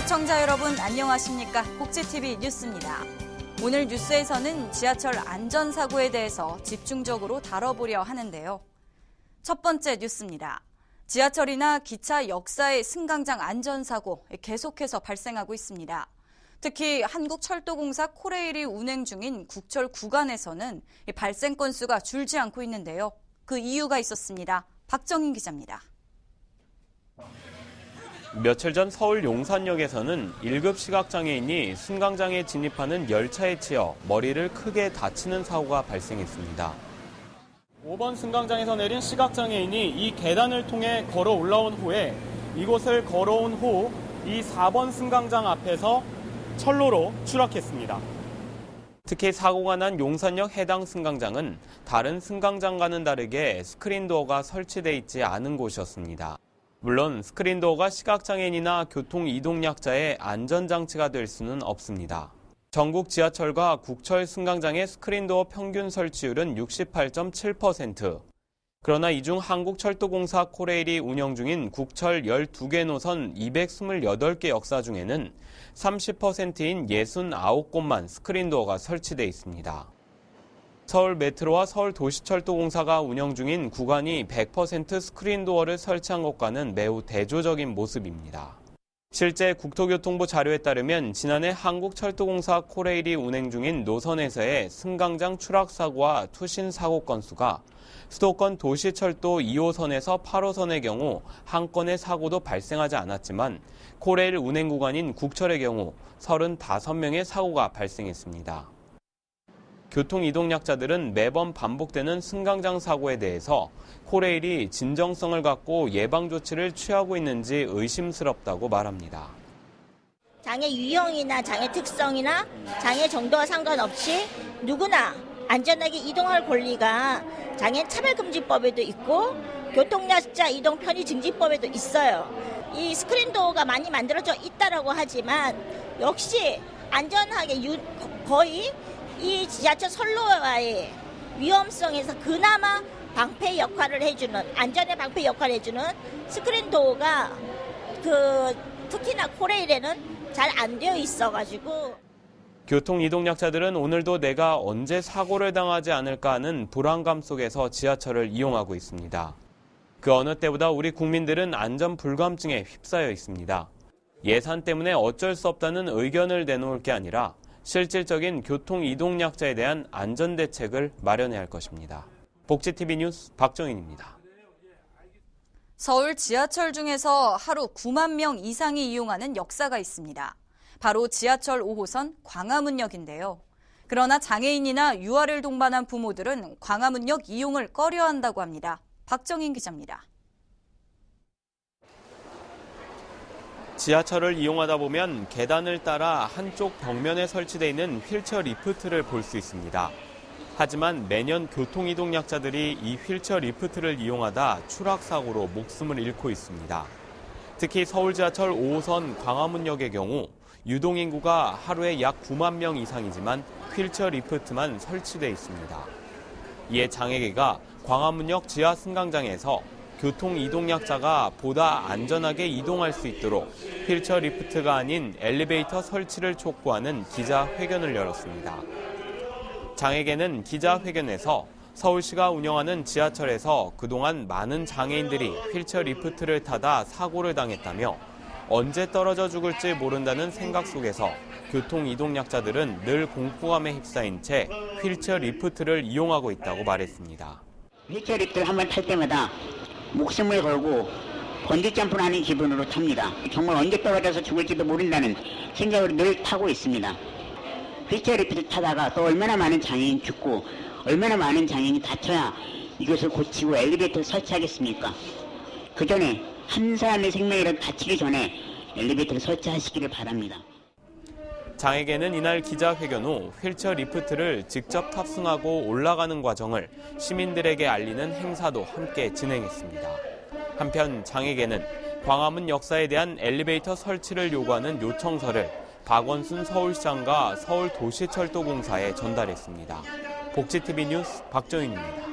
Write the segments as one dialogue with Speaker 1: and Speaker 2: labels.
Speaker 1: 시청자 여러분 안녕하십니까? 복지TV 뉴스입니다. 오늘 뉴스에서는 지하철 안전사고에 대해서 집중적으로 다뤄보려 하는데요. 첫 번째 뉴스입니다. 지하철이나 기차 역사의 승강장 안전사고 계속해서 발생하고 있습니다. 특히 한국철도공사 코레일이 운행 중인 국철 구간에서는 발생 건수가 줄지 않고 있는데요. 그 이유가 있었습니다. 박정인 기자입니다.
Speaker 2: 며칠 전 서울 용산역에서는 1급 시각장애인이 승강장에 진입하는 열차에 치여 머리를 크게 다치는 사고가 발생했습니다. 5번 승강장에서 내린 시각장애인이 이 계단을 통해 걸어 올라온 후에 이곳을 걸어온 후 이 4번 승강장 앞에서 철로로 추락했습니다. 특히 사고가 난 용산역 해당 승강장은 다른 승강장과는 다르게 스크린도어가 설치돼 있지 않은 곳이었습니다. 물론 스크린도어가 시각장애인이나 교통이동약자의 안전장치가 될 수는 없습니다. 전국 지하철과 국철 승강장의 스크린도어 평균 설치율은 68.7%. 그러나 이 중 한국철도공사 코레일이 운영 중인 국철 12개 노선 228개 역사 중에는 30%인 69곳만 스크린도어가 설치돼 있습니다. 서울 메트로와 서울도시철도공사가 운영 중인 구간이 100% 스크린도어를 설치한 것과는 매우 대조적인 모습입니다. 실제 국토교통부 자료에 따르면 지난해 한국철도공사 코레일이 운행 중인 노선에서의 승강장 추락 사고와 투신 사고 건수가 수도권 도시철도 2호선에서 8호선의 경우 한 건의 사고도 발생하지 않았지만 코레일 운행 구간인 국철의 경우 35명의 사고가 발생했습니다. 교통이동약자들은 매번 반복되는 승강장 사고에 대해서 코레일이 진정성을 갖고 예방조치를 취하고 있는지 의심스럽다고 말합니다.
Speaker 3: 장애 유형이나 장애 특성이나 장애 정도와 상관없이 누구나 안전하게 이동할 권리가 장애 차별금지법에도 있고 교통약자 이동 편의 증진법에도 있어요. 이 스크린도어가 많이 만들어져 있다라고 하지만 역시 안전하게 거의 이 지하철 선로와의 위험성에서 그나마 방패 역할을 해주는 안전의 방패 역할을 해주는 스크린도어가 특히나 코레일에는 잘 안 되어 있어가지고
Speaker 2: 교통이동약자들은 오늘도 내가 언제 사고를 당하지 않을까 하는 불안감 속에서 지하철을 이용하고 있습니다. 그 어느 때보다 우리 국민들은 안전 불감증에 휩싸여 있습니다. 예산 때문에 어쩔 수 없다는 의견을 내놓을 게 아니라 실질적인 교통이동약자에 대한 안전대책을 마련해야 할 것입니다. 복지TV 뉴스 박정인입니다.
Speaker 1: 서울 지하철 중에서 하루 9만 명 이상이 이용하는 역사가 있습니다. 바로 지하철 5호선 광화문역인데요. 그러나 장애인이나 유아를 동반한 부모들은 광화문역 이용을 꺼려한다고 합니다. 박정인 기자입니다.
Speaker 2: 지하철을 이용하다 보면 계단을 따라 한쪽 벽면에 설치되어 있는 휠체어 리프트를 볼 수 있습니다. 하지만 매년 교통이동약자들이 이 휠체어 리프트를 이용하다 추락사고로 목숨을 잃고 있습니다. 특히 서울 지하철 5호선 광화문역의 경우 유동인구가 하루에 약 9만 명 이상이지만 휠체어 리프트만 설치되어 있습니다. 이에 장애계가 광화문역 지하 승강장에서 교통이동약자가 보다 안전하게 이동할 수 있도록 휠체어 리프트가 아닌 엘리베이터 설치를 촉구하는 기자회견을 열었습니다. 장애계는 기자회견에서 서울시가 운영하는 지하철에서 그동안 많은 장애인들이 휠체어 리프트를 타다 사고를 당했다며 언제 떨어져 죽을지 모른다는 생각 속에서 교통이동약자들은 늘 공포감에 휩싸인 채 휠체어 리프트를 이용하고 있다고 말했습니다.
Speaker 4: 휠체어 리프트를 한번 탈 때마다 목숨을 걸고 번지점프를 하는 기분으로 탑니다. 정말 언제 떨어져서 죽을지도 모른다는 생각으로 늘 타고 있습니다. 휠체어 리프트 타다가 또 얼마나 많은 장애인이 죽고 얼마나 많은 장애인이 다쳐야 이것을 고치고 엘리베이터를 설치하겠습니까? 그 전에 한 사람의 생명이라도 다치기 전에 엘리베이터를 설치하시기를 바랍니다.
Speaker 2: 장애계는 이날 기자회견 후 휠체어 리프트를 직접 탑승하고 올라가는 과정을 시민들에게 알리는 행사도 함께 진행했습니다. 한편 장애계는 광화문 역사에 대한 엘리베이터 설치를 요구하는 요청서를 박원순 서울시장과 서울도시철도공사에 전달했습니다. 복지TV 뉴스 박정인입니다.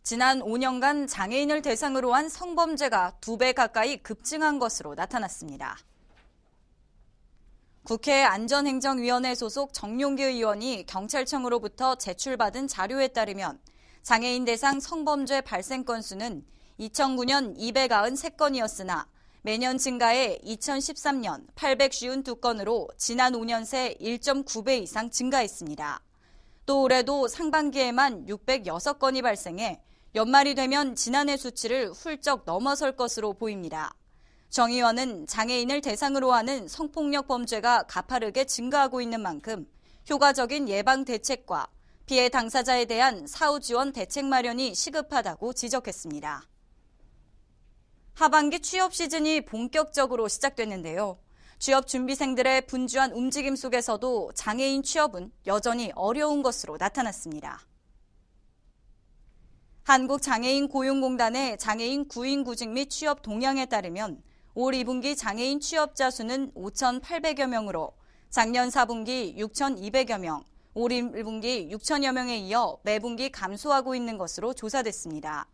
Speaker 1: 지난 5년간 장애인을 대상으로 한 성범죄가 2배 가까이 급증한 것으로 나타났습니다. 국회 안전행정위원회 소속 정용기 의원이 경찰청으로부터 제출받은 자료에 따르면 장애인 대상 성범죄 발생 건수는 2009년 293건이었으나 매년 증가해 2013년 852건으로 지난 5년 새 1.9배 이상 증가했습니다. 또 올해도 상반기에만 606건이 발생해 연말이 되면 지난해 수치를 훌쩍 넘어설 것으로 보입니다. 정 의원은 장애인을 대상으로 하는 성폭력 범죄가 가파르게 증가하고 있는 만큼 효과적인 예방 대책과 피해 당사자에 대한 사후 지원 대책 마련이 시급하다고 지적했습니다. 하반기 취업 시즌이 본격적으로 시작됐는데요. 취업 준비생들의 분주한 움직임 속에서도 장애인 취업은 여전히 어려운 것으로 나타났습니다. 한국장애인고용공단의 장애인 구인 구직 및 취업 동향에 따르면 올 2분기 장애인 취업자 수는 5,800여 명으로 작년 4분기 6,200여 명, 올 1분기 6천여 명에 이어 매분기 감소하고 있는 것으로 조사됐습니다.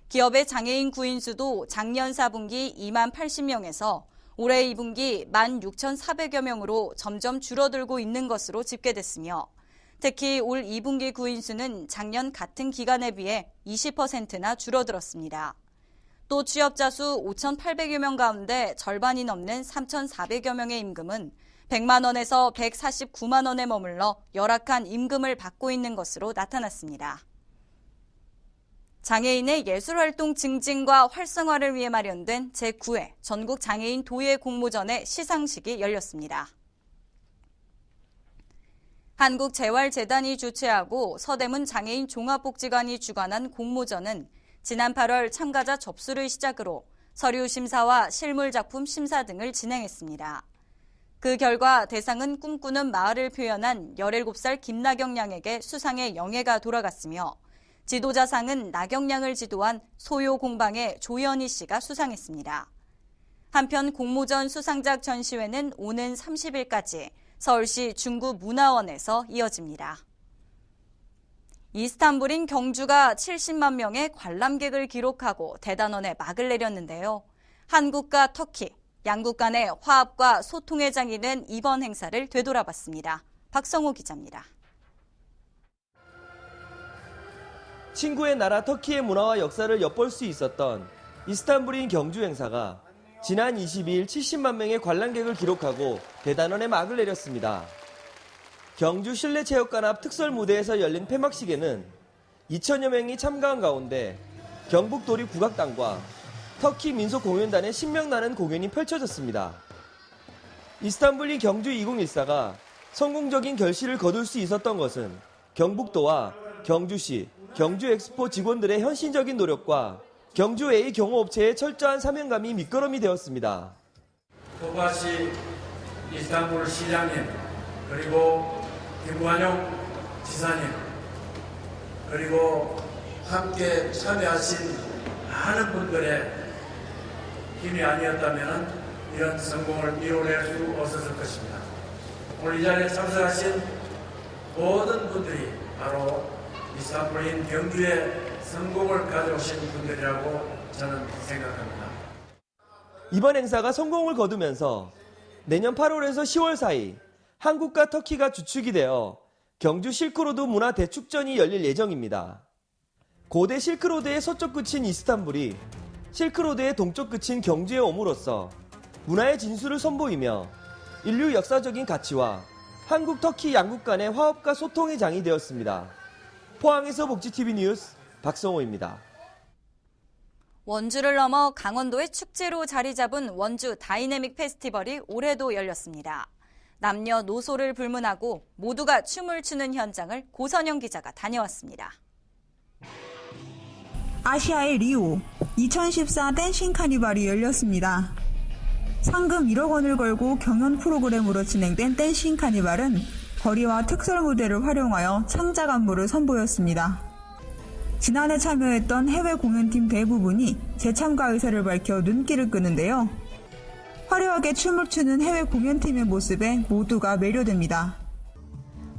Speaker 1: 기업의 장애인 구인 수도 작년 4분기 2만 80명에서 올해 2분기 1만 6,400여 명으로 점점 줄어들고 있는 것으로 집계됐으며 특히 올 2분기 구인 수는 작년 같은 기간에 비해 20%나 줄어들었습니다. 또 취업자 수 5,800여 명 가운데 절반이 넘는 3,400여 명의 임금은 100만 원에서 149만 원에 머물러 열악한 임금을 받고 있는 것으로 나타났습니다. 장애인의 예술활동 증진과 활성화를 위해 마련된 제9회 전국장애인 도예 공모전의 시상식이 열렸습니다. 한국재활재단이 주최하고 서대문 장애인 종합복지관이 주관한 공모전은 지난 8월 참가자 접수를 시작으로 서류 심사와 실물 작품 심사 등을 진행했습니다. 그 결과 대상은 꿈꾸는 마을을 표현한 17살 김나경 양에게 수상의 영예가 돌아갔으며 지도자상은 나경 양을 지도한 소요 공방의 조연희 씨가 수상했습니다. 한편 공모전 수상작 전시회는 오는 30일까지 서울시 중구문화원에서 이어집니다. 이스탄불인 경주가 70만 명의 관람객을 기록하고 대단원에 막을 내렸는데요. 한국과 터키, 양국 간의 화합과 소통의 장이 된 이번 행사를 되돌아봤습니다. 박성호 기자입니다.
Speaker 5: 친구의 나라 터키의 문화와 역사를 엿볼 수 있었던 이스탄불인 경주 행사가 지난 22일 70만 명의 관람객을 기록하고 대단원에 막을 내렸습니다. 경주 실내체육관 앞 특설 무대에서 열린 폐막식에는 2천여 명이 참가한 가운데 경북도리 국악단과 터키 민속공연단의 신명나는 공연이 펼쳐졌습니다. 이스탄불인 경주 2014가 성공적인 결실을 거둘 수 있었던 것은 경북도와 경주시, 경주엑스포 직원들의 현실적인 노력과 경주 A 경호업체의 철저한 사명감이 밑거름이 되었습니다.
Speaker 6: 토바시 이스탄불 시장님, 그리고 김관용 지사님, 그리고 함께 참여하신 많은 분들의 힘이 아니었다면 이런 성공을 이뤄낼 수 없었을 것입니다. 오늘 이 자리에 참석하신 모든 분들이 바로 이스탄불인 경주의 성공을 가져오신 분들이라고 저는 생각합니다.
Speaker 5: 이번 행사가 성공을 거두면서 내년 8월에서 10월 사이 한국과 터키가 주축이 되어 경주 실크로드 문화 대축전이 열릴 예정입니다. 고대 실크로드의 서쪽 끝인 이스탄불이 실크로드의 동쪽 끝인 경주에 옴으로써 문화의 진수를 선보이며 인류 역사적인 가치와 한국, 터키 양국 간의 화합과 소통의 장이 되었습니다. 포항에서 복지TV 뉴스 박성호입니다.
Speaker 1: 원주를 넘어 강원도의 축제로 자리 잡은 원주 다이내믹 페스티벌이 올해도 열렸습니다. 남녀노소를 불문하고 모두가 춤을 추는 현장을 고선영 기자가 다녀왔습니다.
Speaker 7: 아시아의 리오 2014 댄싱 카니발이 열렸습니다. 상금 1억 원을 걸고 경연 프로그램으로 진행된 댄싱 카니발은 거리와 특설 무대를 활용하여 창작 안무를 선보였습니다. 지난해 참여했던 해외 공연팀 대부분이 재참가 의사를 밝혀 눈길을 끄는데요. 화려하게 춤을 추는 해외 공연팀의 모습에 모두가 매료됩니다.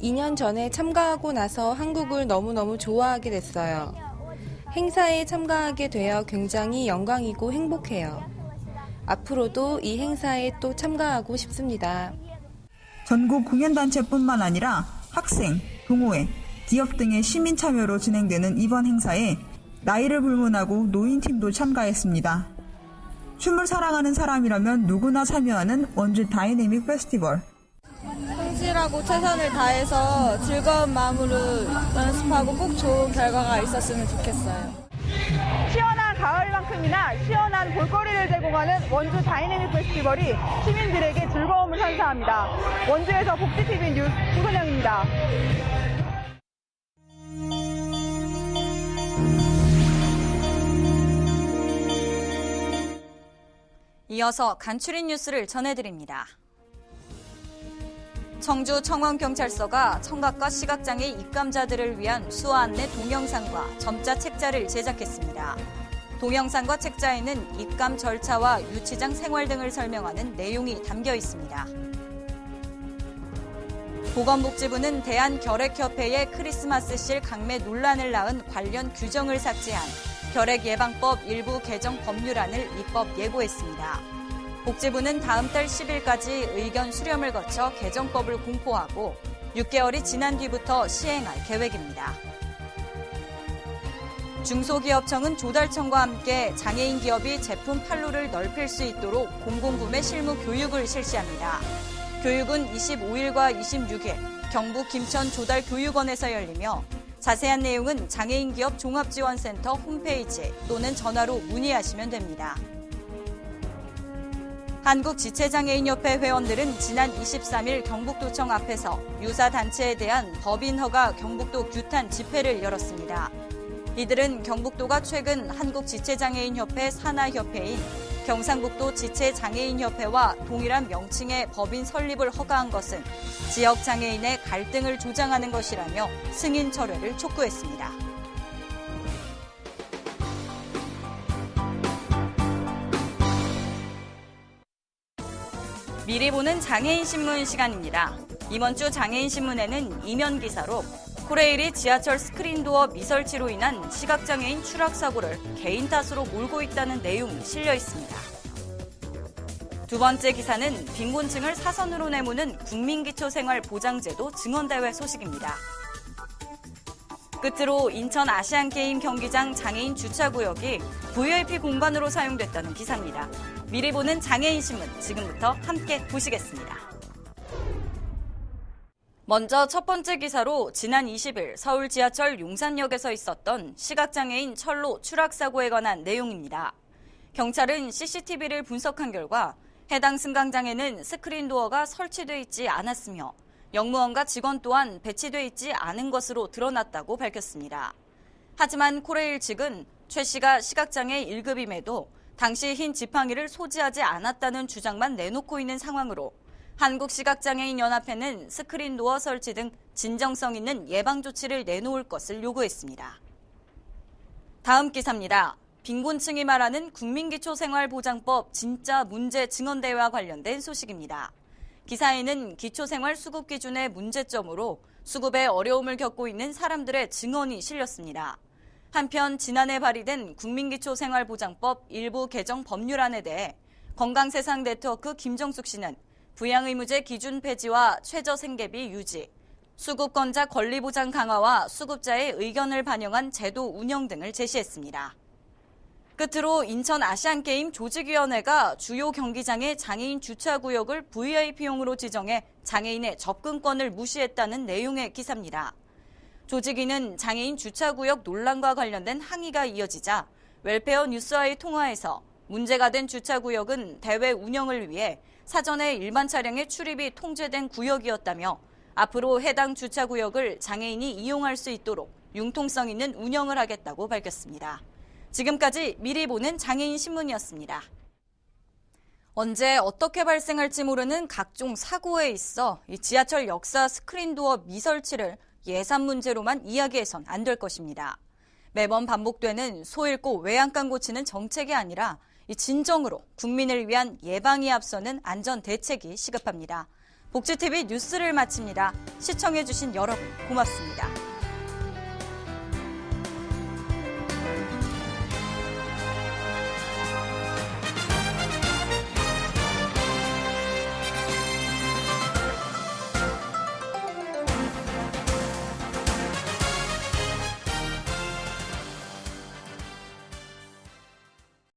Speaker 8: 2년 전에 참가하고 나서 한국을 너무너무 좋아하게 됐어요. 행사에 참가하게 되어 굉장히 영광이고 행복해요. 앞으로도 이 행사에 또 참가하고 싶습니다.
Speaker 7: 전국 공연단체뿐만 아니라 학생, 동호회, 기업 등의 시민 참여로 진행되는 이번 행사에 나이를 불문하고 노인팀도 참가했습니다. 춤을 사랑하는 사람이라면 누구나 참여하는 원주 다이내믹 페스티벌.
Speaker 9: 성실하고 최선을 다해서 즐거운 마음으로 연습하고 꼭 좋은 결과가 있었으면 좋겠어요.
Speaker 10: 시원한 가을만큼이나 시원한 볼거리를 제공하는 원주 다이내믹 페스티벌이 시민들에게 즐거움을 선사합니다. 원주에서 복지TV 뉴스 후근영입니다.
Speaker 1: 이어서 간추린 뉴스를 전해드립니다. 청주 청원경찰서가 청각과 시각장애 입감자들을 위한 수화 안내 동영상과 점자 책자를 제작했습니다. 동영상과 책자에는 입감 절차와 유치장 생활 등을 설명하는 내용이 담겨 있습니다. 보건복지부는 대한결핵협회의 크리스마스실 강매 논란을 낳은 관련 규정을 삭제한 결핵예방법 일부 개정 법률안을 입법 예고했습니다. 복지부는 다음 달 10일까지 의견 수렴을 거쳐 개정법을 공포하고 6개월이 지난 뒤부터 시행할 계획입니다. 중소기업청은 조달청과 함께 장애인 기업이 제품 판로를 넓힐 수 있도록 공공구매 실무 교육을 실시합니다. 교육은 25일과 26일 경북 김천 조달교육원에서 열리며 자세한 내용은 장애인 기업 종합지원센터 홈페이지 또는 전화로 문의하시면 됩니다. 한국지체장애인협회 회원들은 지난 23일 경북도청 앞에서 유사 단체에 대한 법인 허가 경북도 규탄 집회를 열었습니다. 이들은 경북도가 최근 한국지체장애인협회 산하협회인 경상북도 지체장애인협회와 동일한 명칭의 법인 설립을 허가한 것은 지역장애인의 갈등을 조장하는 것이라며 승인 철회를 촉구했습니다. 미리 보는 장애인 신문 시간입니다. 이번 주 장애인 신문에는 이면 기사로 코레일이 지하철 스크린도어 미설치로 인한 시각장애인 추락사고를 개인 탓으로 몰고 있다는 내용이 실려 있습니다. 두 번째 기사는 빈곤층을 사선으로 내모는 국민기초생활보장제도 증언대회 소식입니다. 끝으로 인천 아시안게임 경기장 장애인 주차구역이 VIP 공간으로 사용됐다는 기사입니다. 미리 보는 장애인 신문 지금부터 함께 보시겠습니다. 먼저 첫 번째 기사로 지난 20일 서울 지하철 용산역에서 있었던 시각장애인 철로 추락사고에 관한 내용입니다. 경찰은 CCTV를 분석한 결과 해당 승강장에는 스크린도어가 설치돼 있지 않았으며 역무원과 직원 또한 배치돼 있지 않은 것으로 드러났다고 밝혔습니다. 하지만 코레일 측은 최 씨가 시각장애 1급임에도 당시 흰 지팡이를 소지하지 않았다는 주장만 내놓고 있는 상황으로 한국시각장애인연합회는 스크린도어 설치 등 진정성 있는 예방조치를 내놓을 것을 요구했습니다. 다음 기사입니다. 빈곤층이 말하는 국민기초생활보장법 진짜 문제 증언대회와 관련된 소식입니다. 기사에는 기초생활 수급 기준의 문제점으로 수급에 어려움을 겪고 있는 사람들의 증언이 실렸습니다. 한편 지난해 발의된 국민기초생활보장법 일부 개정 법률안에 대해 건강세상 네트워크 김정숙 씨는 부양의무제 기준 폐지와 최저생계비 유지, 수급권자 권리보장 강화와 수급자의 의견을 반영한 제도 운영 등을 제시했습니다. 끝으로 인천 아시안게임 조직위원회가 주요 경기장의 장애인 주차구역을 VIP용으로 지정해 장애인의 접근권을 무시했다는 내용의 기사입니다. 조직위는 장애인 주차구역 논란과 관련된 항의가 이어지자 웰페어 뉴스와의 통화에서 문제가 된 주차구역은 대회 운영을 위해 사전에 일반 차량의 출입이 통제된 구역이었다며 앞으로 해당 주차구역을 장애인이 이용할 수 있도록 융통성 있는 운영을 하겠다고 밝혔습니다. 지금까지 미리 보는 장애인 신문이었습니다. 언제 어떻게 발생할지 모르는 각종 사고에 있어 이 지하철 역사 스크린도어 미설치를 예산 문제로만 이야기해선 안 될 것입니다. 매번 반복되는 소 잃고 외양간 고치는 정책이 아니라 이 진정으로 국민을 위한 예방이 앞서는 안전 대책이 시급합니다. 복지TV 뉴스를 마칩니다. 시청해주신 여러분 고맙습니다.